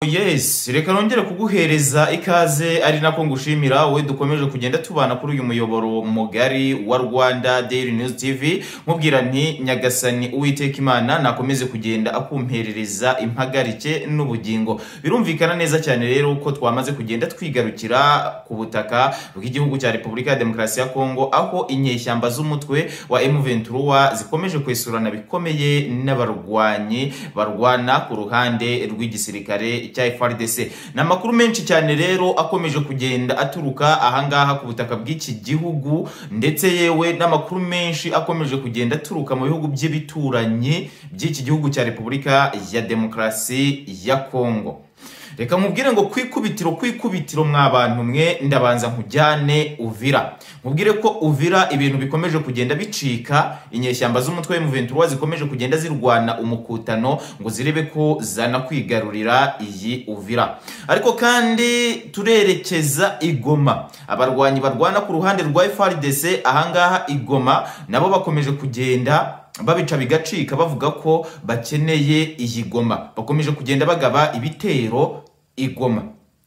Yes, reka nongere kuguhereza ikaze ari nako ngushimira we dukomeje kugenda tubana kuri uyu muyoboro mugari wa Rwanda Daily News TV nkubwira nti Nyagasani Uwiteka Imana nakomeze kugenda akumperereza impagarike n'ubugingo. Birumvikana neza cyane rero uko twamaze kugenda twigarukira ku butaka bw'igihugu cya Repubulika ya Demokarasi ya Kongo, aho inyeshyamba z'umutwe wa M23 zikomeje kwesurana bikomeye n'abarwanyi barwana ku ruhande rw'igisirikare cya FARDC. Na makuru menshi cyane rero akomeje kugenda aturuka ahangaha ku butaka bw'iki gihugu, ndetse yewe n'amakuru menshi akomeje kugenda aturuka mu bihugu by'ibituranyi by'iki gihugu cya Repubulika ya Demokarasi ya Kongo. Reka mubwire ngo kwikubitiro mwabantu mwe ndabanza nkujyane Uvira. Mubwire ko Uvira ibintu bikomeje kugenda bicika, inyeshyamba z'umutwe wa M23 zikomeje kugenda zirwana umukutano ngo zirebe ko zana kwigarurira iyi Uvira. Ariko kandi turerekeza Igoma. Abarwanyi barwana ku ruhande rwa FARDC ahangaha Igoma nabo bakomeje kugenda babica bigacika bavuga ko bakeneye iyi Goma. Bakomeje kugenda bagaba ibitero Igoma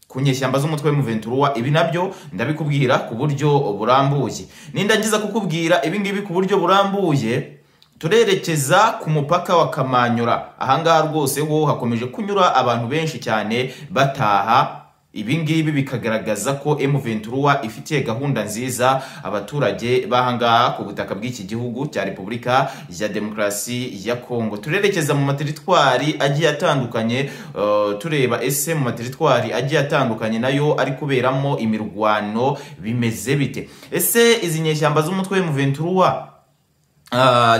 kunyeshyamba z'umutwe wa M23. Ibi nabyo ndabikubwira ku buryo burambuye. Nindangiza kukubwira ibi ngibi ku buryo burambuye, turerekeza ku mupaka wa Kamanyura. Ahangaha rwose ho hakomeje kunyura abantu benshi cyane bataha. Ibi ngibi bikagaragaza ko M23 ifitiye gahunda nziza abaturage bahangaha ku butaka bw'iki gihugu cya Repubulika ya Demokarasi ya Kongo. Turerekeza mu materitwari agiye atandukanye, tureba ese mu materitwari agiye atandukanye nayo ari kuberamo imirwano bimeze bite. Ese izi nyeshyamba z'umutwe wa M23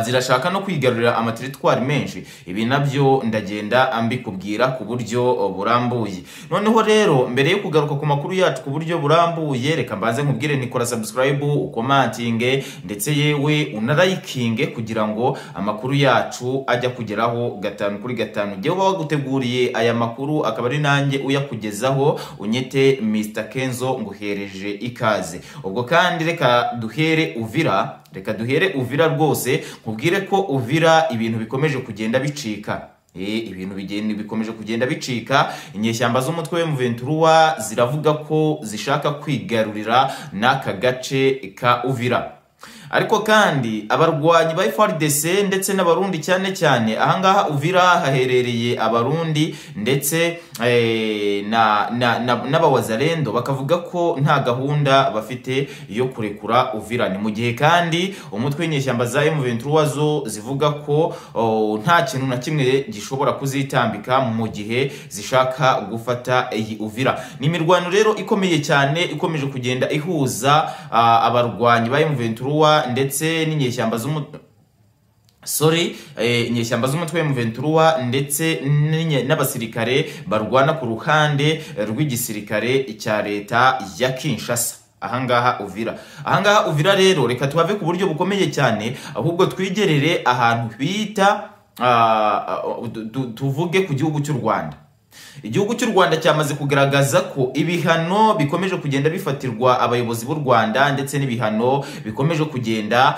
zirashaka no kwigarurira amateritwari menshi? Ibi nabyo ndagenda ambikubwira ku buryo burambuye. Noneho rero mbere yo kugaruka ku makuru yacu ku buryo burambuye, reka mbanze nkubwire nikora subscribe, ukomantinge, ndetse yewe unarayikinge kugira ngo amakuru yacu ajya kugeraho 5 kuri 5. Jewe waguteguriye aya makuru akaba ari nanjye uyakugezaho, unyete Mr Kenzo nguhereje ikaze. Ubwo kandi reka duhere Uvira rwose nkubwire ko Uvira ibintu bikomeje kugenda bicika. Ibintu bikomeje kugenda bicika. Inyeshyamba z'umutwe wa M23 ziravuga ko zishaka kwigarurira n'aka gace ka Uvira. Ariko kandi abarwanyi ba FARDC ndetse n'abarundi cyane ahangaha Uvira haherereye abarundi ndetse n'abawazalendo bakavuga ko nta gahunda bafite yo kurekura Uvira. Ni mu gihe kandi umutwe w'inyeshyamba za M23 zo zivuga ko nta kintu na kimwe gishobora kuzitambika mu gihe zishaka gufata iyi Uvira. Ni imirwano rero ikomeye cyane ikomeje kugenda ihuza abarwanyi ba M23 ndetse n'inyeshyamba inyeshyamba z'umutwe wa M23 ndetse n'abasirikare barwana ku ruhande rw'igisirikare cya leta ya Kinshasa. Ahangaha Uvira rero reka tuhave ku buryo bukomeye cyane, ahubwo twigerere ahantu bita tuvuge ku gihugu cy'u Rwanda. Igihugu cy'u Rwanda cyamaze kugaragaza ko ibihano bikomeje kugenda bifatirwa abayobozi b'u Rwanda ndetse n'ibihano bikomeje kugenda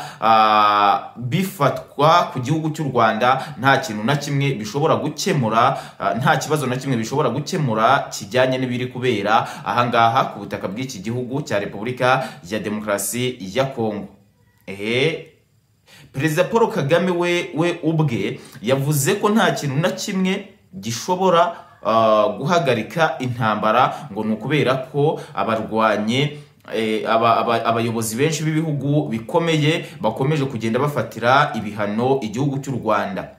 bifatwa ku gihugu cy'u Rwanda nta kintu na kimwe bishobora gukemura, nta kibazo na kimwe bishobora gukemura kijyanye n'ibiri kubera ahangaha ku butaka bw'iki gihugu cya Repubulika ya Demokarasi ya Kongo. Perezida Paul Kagame we ubwe yavuze ko nta kintu na kimwe gishobora guhagarika intambara, ngo nukubera ko abarwanye abayobozi benshi b'ibihugu bikomeye bakomeje kugenda bafatira ibihano igihugu cy'u Rwanda.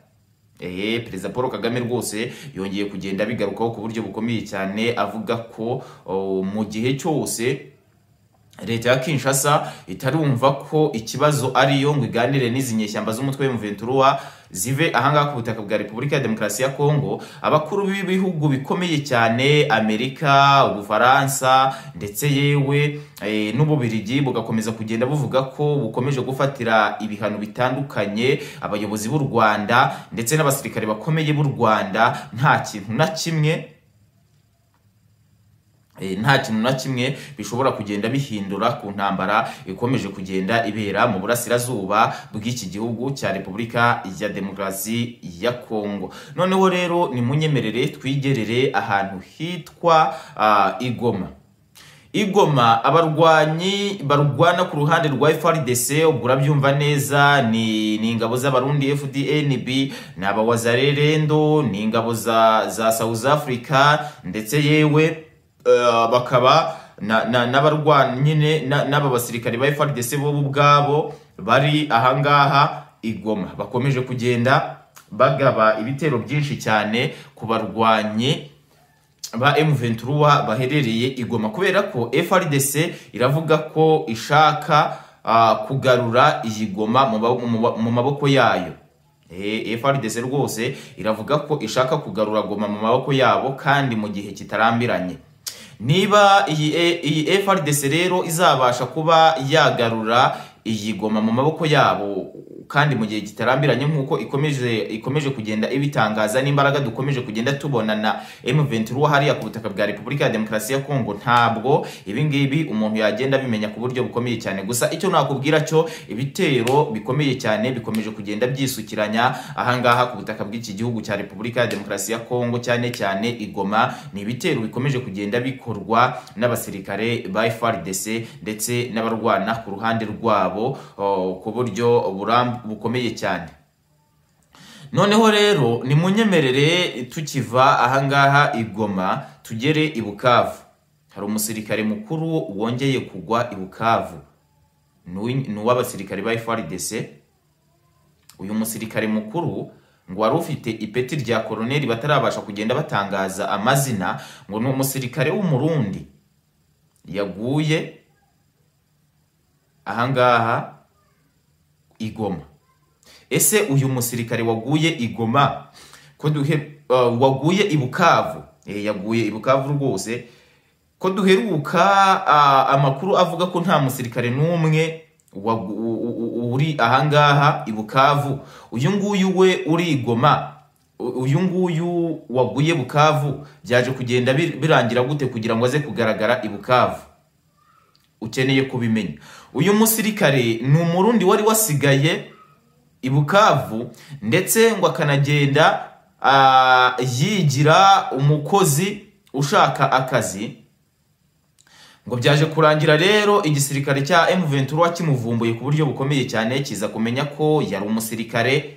Perezida Paul Kagame rwose yongeye kugenda bigarukaho ku buryo bukomeye cyane, avuga ko mu gihe cyose leta ya Kinshasa itarumva ko ikibazo ari yo ngo iganire n'izi nyeshyamba z'umutwe wa M23 zive ahangaha ku butaka bwa Repubulika ya Demokarasi ya Kongo, abakuru b'ibihugu bikomeye cyane Amerika, Ubufaransa ndetse yewe n'Ububirigi bugakomeza kugenda buvuga ko bukomeje gufatira ibihano bitandukanye abayobozi b'u Rwanda ndetse n'abasirikare bakomeye b'u Rwanda. Nta kintu na kimwe nta kintu na kimwe bishobora kugenda bihindura ku ntambara ikomeje kugenda ibera mu burasirazuba bw'iki gihugu cya Repubulika ya Demokarasi ya Kongo. Noneho rero ni munyemerere twigerere ahantu hitwa Igoma. Abarwanyi barwana ku ruhande rwa FARDC, urabyumva neza, ni ingabo z'abarundi FDNB, ni abawazarerendo, ni ingabo za South Africa, ndetse yewe bakaba n'abarwanyi nyine n'aba basirikare ba FARDC bo ubwabo bari ahangaha Igoma, bakomeje kugenda bagaba ibitero byinshi cyane ku barwanyi ba M23 baherereye Igoma, kubera ko FARDC iravuga ko ishaka kugarura iyi Goma mu maboko yayo. FARDC rwose iravuga ko ishaka kugarura Goma mu maboko yabo kandi mu gihe kitarambiranye. Niba iyi FARDC rero izabasha kuba yagarura iyi Goma mu maboko yabo kandi mu gihe kitarambiranye nkuko ikomeje kugenda ibitangaza, n'imbaraga dukomeje kugenda tubona na M23 hariya ku butaka bwa Repubulika ya Demokarasi ya Kongo, ntabwo ibingibi umuntu yagenda bimenya ku buryo bukomeye cyane. Gusa icyo nakubwira cyo, ibitero bikomeye cyane bikomeje kugenda byisukiranya ahangaha ku butaka bw'iki gihugu cya Repubulika ya Demokarasi ya Kongo, cyane cyane Igoma. Ni ibitero bikomeje kugenda bikorwa n'abasirikare ba FARDC ndetse n'abarwana ku ruhande rwabo ku buryo bukomeye cyane. Noneho rero ni munyemerere tukiva ahangaha Igoma tugere i Bukavu. Hari umusirikare mukuru wongeye kugwa i Bukavu, ni uw'abasirikare ba FARDC. Uyu musirikare mukuru ngo wari ufite ipeti rya koloneli batarabasha kugenda batangaza amazina, ngo ni umusirikare w'umurundi yaguye ahangaha Igoma. Ese uyu musirikare waguye Igoma ko waguye i Bukavu, yaguye i Bukavu rwose, ko duheruka amakuru avuga ko nta musirikare n'umwe uri ahangaha i Bukavu. Uyu nguyu we uri Igoma, uyu nguyu waguye Bukavu, byaje kugenda birangira gute kugira ngo aze kugaragara i Bukavu? Ukeneye kubimenya. Uyu musirikare ni umurundi wari wasigaye i Bukavu, ndetse ngo akanagenda yigira umukozi ushaka akazi. Ngo byaje kurangira rero igisirikare cya M23 kimuvumbuye ku buryo bukomeye cyane, kiza kumenya ko yari umusirikare.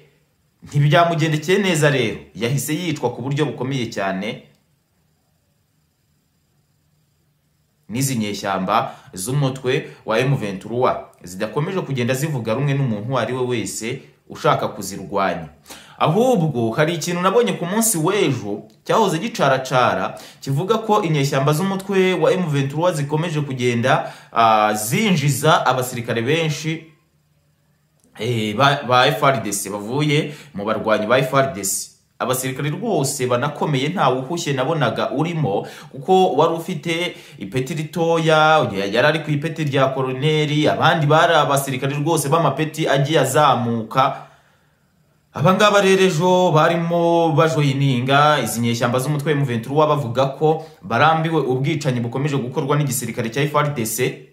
Ntibyamugendekeye neza rero, yahise yitwa ku buryo bukomeye cyane n'izi nyeshyamba z'umutwe wa M23 zidakomeje kugenda zivuga rumwe n'umuntu ari we wese ushaka kuzirwanya. Ahubwo hari ikintu nabonye ku munsi w'ejo cyahoze gicaracara kivuga ko inyeshyamba z'umutwe wa M23 zikomeje kugenda zinjiza abasirikare benshi ba FARDC bavuye mu barwanyi ba FARDC. Abasirikare rwose banakomeye nta wuhushye nabonaga urimo, kuko wari ufite ipeti ritoya, yari ari ku ipeti rya koloneli, abandi bari abasirikare rwose b'amapeti agiye azamuka. Abangaba rero ejo barimo bajoyininga izi nyeshyamba z'umutwe wa M23 bavuga ko barambiwe ubwicanyi bukomeje gukorwa n'igisirikare cya FARDC,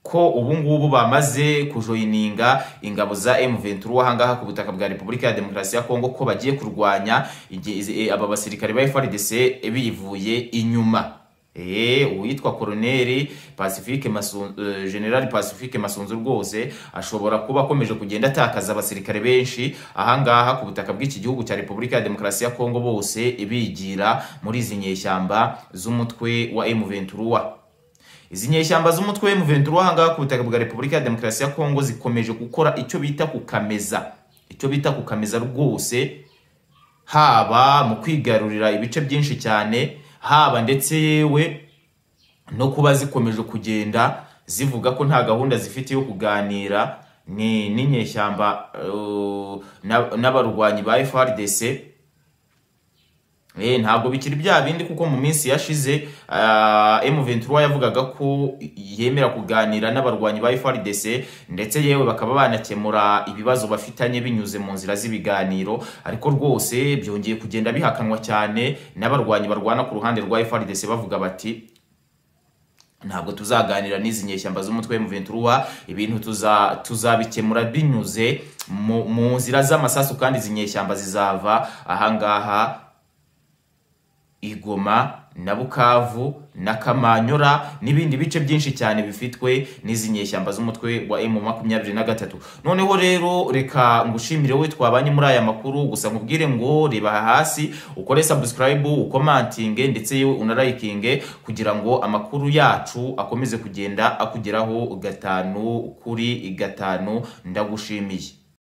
ko ubu ngubu bamaze kujoyininga ingabo za M23 ahangaha ku butaka bwa Repubulika ya Demokarasi ya Kongo, ko bagiye kurwanya aba basirikare ba FARDC bivuye inyuma. Uwitwa Colonel Pacifique General Pacifique Masunzu rwose ashobora kuba akomeje kugenda atakaza abasirikare benshi ahangaha ku butaka bw'iki gihugu cya Repubulika ya Demokarasi ya Kongo, bose bigira muri izi nyeshyamba z'umutwe wa M23. Izi nyeshyamba z'umutwe wa M23 ahangaha ku butaka bwa Repubulika ya Demokarasi ya Kongo zikomeje gukora icyo bita kukameza rwose, haba mu kwigarurira ibice byinshi cyane, haba ndetse yewe no kuba zikomeje kugenda zivuga ko nta gahunda zifite yo kuganira n'inyeshyamba n'abarwanyi ba FARDC. Ntabwo bikiri bya bindi kuko mu minsi yashize M23 yavugaga ko yemera kuganira n'abarwanyi ba FARDC ndetse yewe bakaba banakemura ibibazo bafitanye binyuze mu nzira z'ibiganiro, ariko rwose byongeye kugenda bihakanwa cyane n'abarwanyi barwana ku ruhande rwa FARDC bavuga bati ntabwo tuzaganira n'izi nyeshyamba z'umutwe M23, ibintu tuzabikemura binyuze mu nzira z'amasasu kandi izi nyeshyamba zizava ahangaha Igoma na Bukavu na Kamanyora n'ibindi bice byinshi cyane bifitwe n'izi nyeshyamba z'umutwe wa M23. Noneho rero reka ngushimire we twabanye muri aya makuru, gusa nkubwire ngo reba hasi ukore subscribe, ukomantinge ndetse yewe unarayikinge kugira ngo amakuru yacu akomeze kugenda akugeraho 5 kuri 5. Ndagushimiye.